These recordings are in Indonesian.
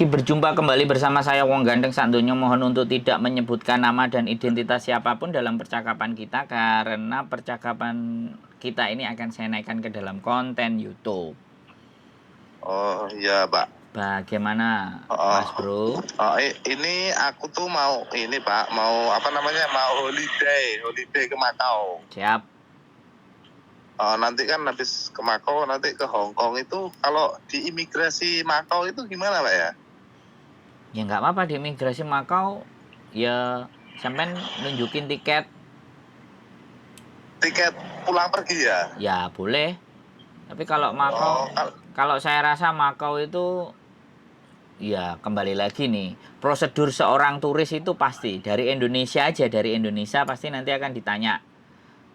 lagi berjumpa kembali bersama saya Wong Gandeng Sandonya. Mohon untuk tidak menyebutkan nama dan identitas siapapun dalam percakapan kita, karena percakapan kita ini akan saya naikkan ke dalam konten YouTube. Oh iya Pak. Bagaimana Mas Bro? Ini aku tuh mau ini Pak, mau mau holiday ke Makau. Siap. Nanti kan habis ke Makau nanti ke Hong Kong, itu kalau di imigrasi Makau itu gimana Pak ya? Ya nggak apa-apa, di imigrasi Makau ya sampai nunjukin tiket pulang pergi ya? ya boleh. Tapi kalau Makau, kalau saya rasa Makau itu ya kembali lagi nih, prosedur seorang turis itu pasti dari Indonesia aja, dari Indonesia pasti nanti akan ditanya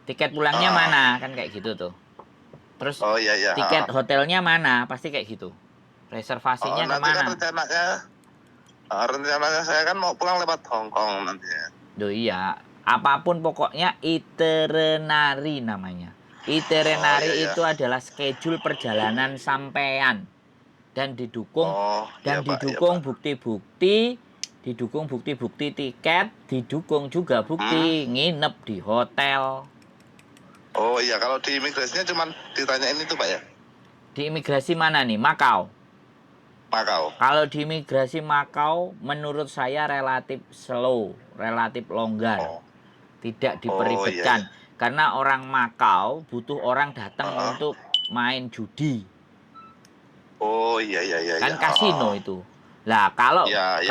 tiket pulangnya mana, kan kayak gitu tuh. Terus iya. tiket hotelnya mana, pasti kayak gitu. Reservasinya Nanti kemana? Kan rencananya saya kan mau pulang lewat Hong Kong nantinya. Duh iya, apapun pokoknya itinerary namanya. Itinerary Iya. itu adalah schedule perjalanan sampean dan didukung Iya, Pak. bukti-bukti, didukung bukti-bukti tiket, didukung juga bukti nginep di hotel. Oh iya, kalau di imigrasinya cuman ditanyain itu Pak ya? Di imigrasi mana nih? Makau. Makau. Kalau di imigrasi Makau menurut saya relatif slow, relatif longgar. Tidak diperibetkan. Iya. Karena orang Makau butuh orang datang untuk main judi. Oh iya. Kan kasino itu. Lah kalau Benar.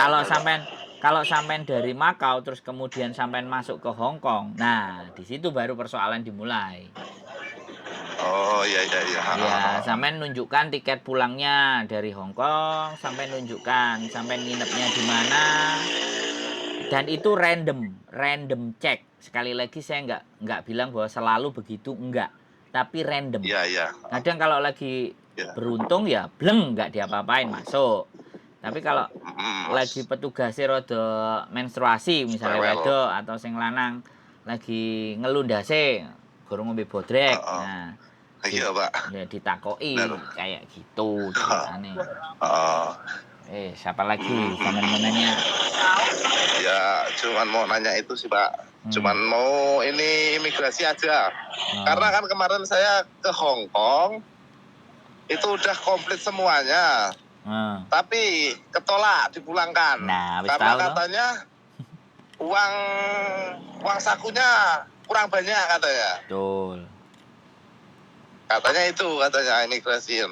kalau sampean dari Makau terus kemudian sampean masuk ke Hong Kong. Nah, di situ baru persoalan dimulai. Oh iya. Ya, sampean nunjukkan tiket pulangnya dari Hong Kong, sampean nunjukkan sampean nginepnya di mana. Dan itu random check. Sekali lagi saya nggak bilang bahwa selalu begitu, enggak. Tapi random. Iya. Kadang kalau lagi beruntung ya bleng nggak diapa-apain masuk. Tapi kalau lagi petugasnya rodo menstruasi misalnya wedo atau sing lanang lagi ngelundase gorong ngombe bodrek. Nah, iya Pak. ya ditakoi kayak gitu ceritane. Siapa lagi teman-temannya? Ya, cuman mau nanya itu sih Pak. Cuman mau ini imigrasi aja. Karena kan kemarin saya ke Hong Kong, itu udah komplit semuanya. Tapi ketolak dipulangkan. Nah, karena katanya uang sakunya kurang banyak katanya. Betul. Katanya imigrasi.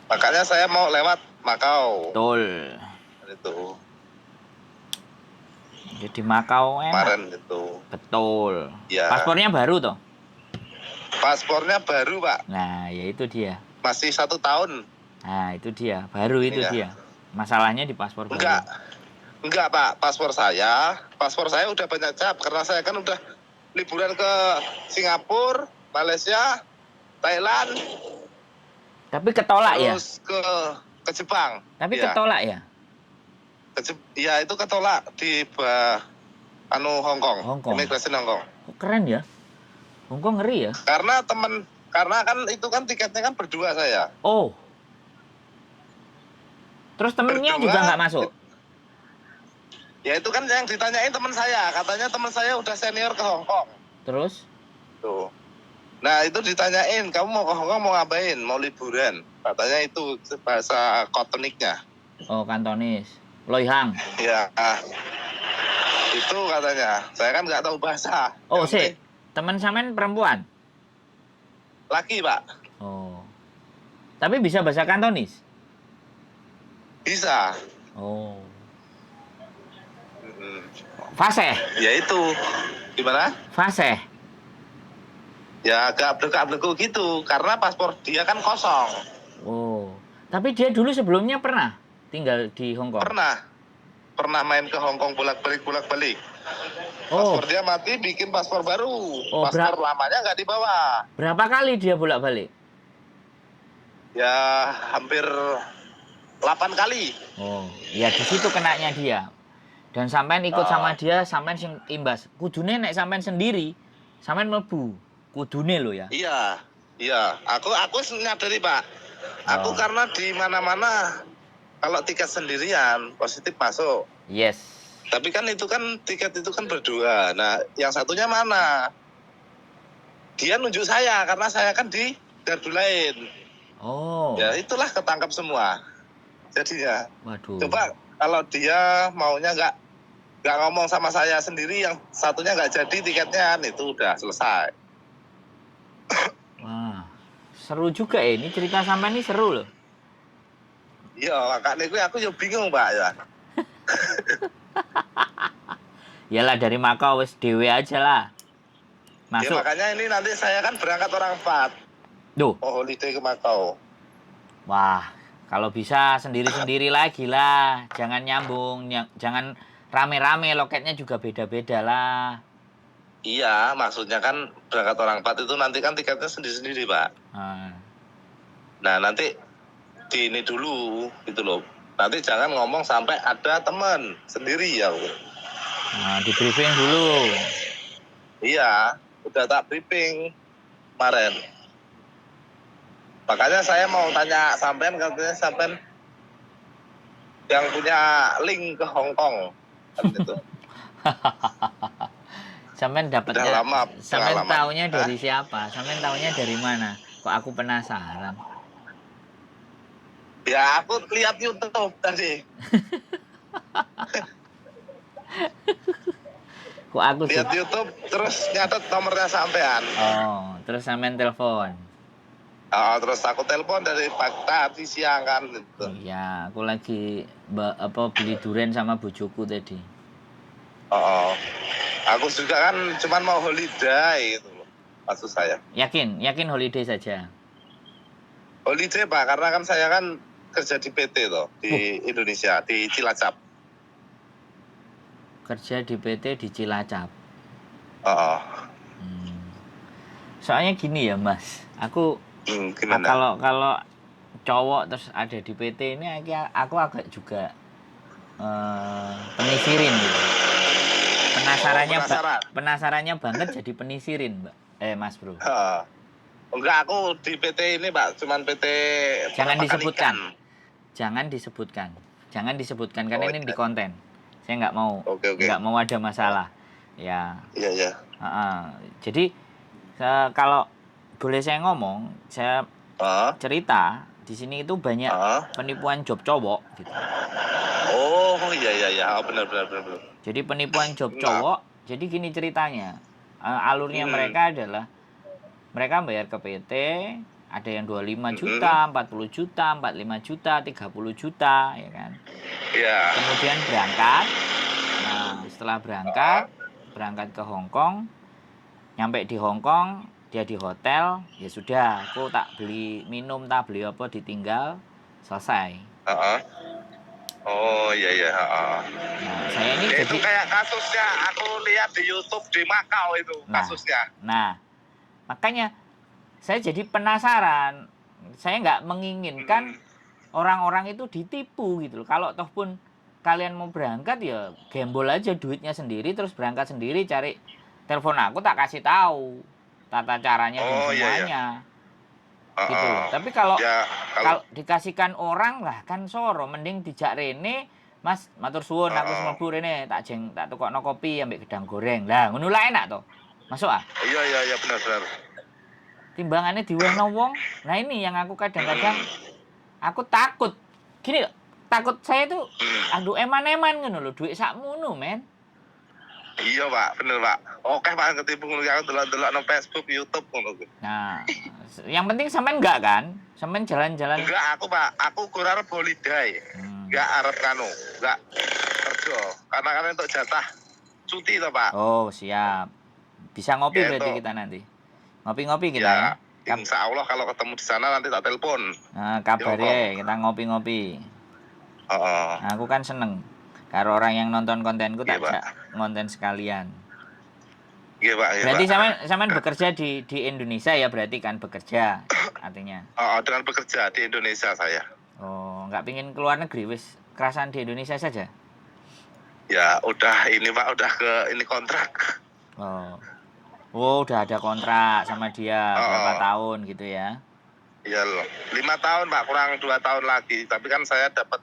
Makanya saya mau lewat Makau. Betul. Itu. Jadi Makau enak. Kemarin itu. Betul. Ya. Paspornya baru toh? Paspornya baru Pak. Nah, ya itu dia. Masih 1 tahun. Nah, itu dia. Baru ini itu dia. Masalahnya di paspor baru. Enggak Pak. Paspor saya udah banyak cap. Karena saya kan udah liburan ke Singapura, Malaysia, Thailand. Tapi ketolak ya? Terus ke Jepang. Tapi ketolak ya? Ya itu ketolak di Hong Kong. Imigrasi Hong Kong. Keren ya? Hong Kong ngeri ya? Karena kan itu kan tiketnya kan berdua saya. Oh. Terus temennya juga nggak masuk? Ya itu kan yang ditanyain teman saya. Katanya teman saya udah senior ke Hong Kong. Terus? Tuh. Nah itu ditanyain, kamu mau ke Hong Kong mau ngapain? Mau liburan. Katanya itu bahasa Kantoniknya. Oh, Kantonis. Loihang. Ya. Itu katanya. Saya kan nggak tahu bahasa. Oh, sih. Teman sampean perempuan? Laki, Pak. Oh. Tapi bisa bahasa Kantonis? Bisa. Oh. Fasih? Ya itu. Gimana? Fasih? Ya agak blek-blek gitu. Karena paspor dia kan kosong. Oh. Tapi dia dulu sebelumnya pernah tinggal di Hong Kong? Pernah main ke Hong Kong bolak-balik. Paspor dia mati, bikin paspor baru. Paspor lamanya nggak dibawa. Berapa kali dia bolak-balik? Ya hampir 8 kali. Oh, ya di situ kenanya dia. Dan sampean ikut sama dia, sampean sing imbas. Kudune nek sampean sendiri, sampean mlebu. Kudune lo ya. Iya. Aku nyadari Pak. Aku Oh. karena di mana-mana kalau tiket sendirian positif masuk. Yes. Tapi kan itu kan tiket itu kan berdua. Nah, yang satunya mana? Dia nunjuk saya karena saya kan di gardu lain. Oh. Ya itulah ketangkap semua. Jadinya. Waduh. Coba kalau dia maunya nggak ngomong sama saya sendiri, yang satunya nggak jadi tiketnya, itu udah selesai. Wah. Seru juga ya, ini cerita sampai ini seru loh. Iya, makanya aku ya bingung, Pak ya. Yalah dari Makau wis dhewe aja lah. Ya Masuk. makanya ini nanti saya kan berangkat orang 4. Duh. Mau holiday ke Makau. Wah, kalau bisa sendiri-sendiri lagi lah. Jangan nyambung, jangan rame-rame, loketnya juga beda-beda lah. Iya, maksudnya kan berangkat orang 4 itu nanti kan tiketnya sendiri-sendiri, Pak. Nah, nanti di ini dulu gitu loh. Nanti jangan ngomong sampai ada teman sendiri ya. Nah, di briefing dulu. Iya, udah tak briefing kemarin. Makanya saya mau tanya sampean, katanya sampean yang punya link ke Hong Kong kan gitu. Sampean Udah dapatnya, lama sampean pengalaman. taunya dari siapa? Sampean taunya dari mana? Kok aku penasaran. Ya aku lihat YouTube tadi. Kok aku sih? Lihat YouTube terus nyatet nomornya sampean. Oh, terus sampean telepon. Terus aku telepon dari tadi siang kan gitu. Iya, aku lagi beli durian sama bojoku tadi. Oh, aku juga kan cuman mau holiday gitu loh, maksud saya. Yakin holiday saja. Holiday Pak, karena kan saya kan kerja di PT toh, di Indonesia, di Cilacap. Kerja di PT di Cilacap. Soalnya gini ya Mas, aku Gimana? kalau cowok terus ada di PT ini aku agak juga penisirin gitu. Penasarannya banget jadi penisirin, Mbak. Mas Bro. Enggak, aku di PT ini Pak, cuman PT Jangan disebutkan. ikan. Jangan disebutkan karena ini di konten. Saya nggak mau Oke. nggak mau ada masalah. Ya. Iya. Jadi kalau boleh saya ngomong, saya cerita di sini itu banyak penipuan job cowok gitu. Oh iya, benar. Jadi penipuan job cowok. Jadi gini ceritanya, alurnya mereka adalah mereka bayar ke PT, ada yang 25 juta, 40 juta, 45 juta, 30 juta, ya kan. Iya. Kemudian berangkat. Nah, setelah berangkat ke Hong Kong, nyampe di Hong Kong, dia di hotel, ya sudah, aku tak beli minum, tak beli apa, ditinggal, selesai. Oh iya. Nah, saya ini ya, jadi itu kayak kasusnya aku lihat di YouTube di Makau itu kasusnya. Nah, makanya saya jadi penasaran. Saya nggak menginginkan orang-orang itu ditipu gitu loh. Kalau toh pun kalian mau berangkat ya gembol aja duitnya sendiri, terus berangkat sendiri, cari telepon aku, tak kasih tahu tata caranya dan semuanya. Gitu loh. Tapi kalau dikasihkan orang lah kan soro, mending dijak rene, Mas matur suwun aku mlebu rene tak tukokno kopi ambek gedang goreng. Lah ngono lah enak to. Masuk ah? Iya benar. Timbangannya diwehno wong. Nah ini yang aku kadang-kadang aku takut. Gini loh, takut saya tuh aduh eman-eman ngono lho, duit sakmono men. Iya Pak, bener Pak. Oke Pak, ketipu ngono aku delok-delok nang Facebook, YouTube ngono. Nah, yang penting sampean enggak kan? Sampean jalan-jalan. Enggak, aku kurang holiday. Enggak arep enggak kerja. Karena kan untuk jatah cuti toh Pak. Oh, siap. Bisa ngopi Ya, berarti itu. kita nanti. Ngopi-ngopi kita ya. Insya Allah kalau ketemu di sana nanti tak telepon. Nah, kabarnya kita ngopi-ngopi. Nah, aku kan seneng. Karo orang yang nonton kontenku tak jak ngonten sekalian. Iya Pak. Berarti sampean bekerja di Indonesia ya, berarti kan bekerja artinya. Dengan bekerja di Indonesia saya. Oh, nggak pingin keluar negeri, wis kerasan di Indonesia saja. Ya udah ini Pak, udah ke ini kontrak. Oh, udah ada kontrak sama dia berapa tahun gitu ya? Ya loh, 5 tahun Pak, kurang 2 tahun lagi. Tapi kan saya dapat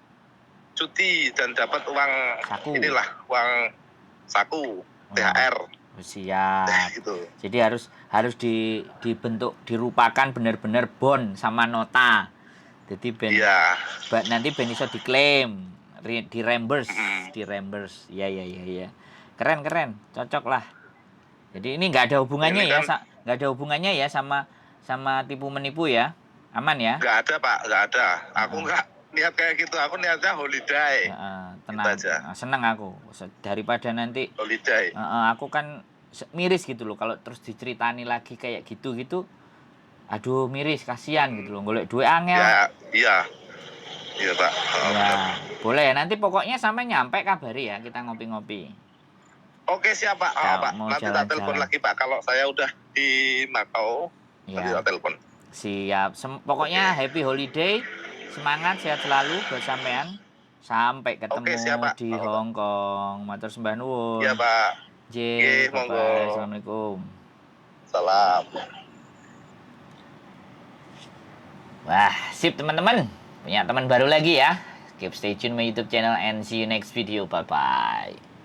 cuti dan dapat uang Saku. inilah, uang saku, THR. Oh, siap. Gitu. Jadi harus dibentuk, dirupakan benar-benar bond sama nota. Jadi Iya. nanti ben iso diklaim, di reimburse, Mm. di reimburse. Iya iya iya iya. Keren keren, cocok lah. Jadi ini nggak ada hubungannya Ini ya, kan nggak ada hubungannya ya sama tipu menipu ya, aman ya. nggak ada Pak, nggak ada. Aku Heeh. nggak niat kayak gitu. Aku niatnya holiday. Gitu Tenang, aja. seneng aku. Daripada nanti Holiday. aku kan miris gitu loh kalau terus diceritani lagi kayak gitu-gitu. Aduh, miris, kasihan gitu loh. Golek duit angel. Ya, iya. Iya Pak. Oh, Ya, benar. boleh. Nanti pokoknya sampai nyampe kabari ya, kita ngopi-ngopi. Oke siap Pak. Oh, Kalau Pak. mau Nanti tak telepon jalan-jalan. lagi Pak. Kalau saya udah di Makau, nanti Ya, tak telepon. siap. Pokoknya Oke. happy holiday. Semangat, sehat selalu buat sampean. Sampai Oke siap ketemu Pak. di Oh, Pak. Hong Kong. Matur sembah Iya nuwun. Pak. J, Oke, bye-bye. monggo. Assalamualaikum. Salam. Wah, sip teman-teman. Punya teman baru lagi ya. Keep stay tune my YouTube channel and see you next video. Bye-bye.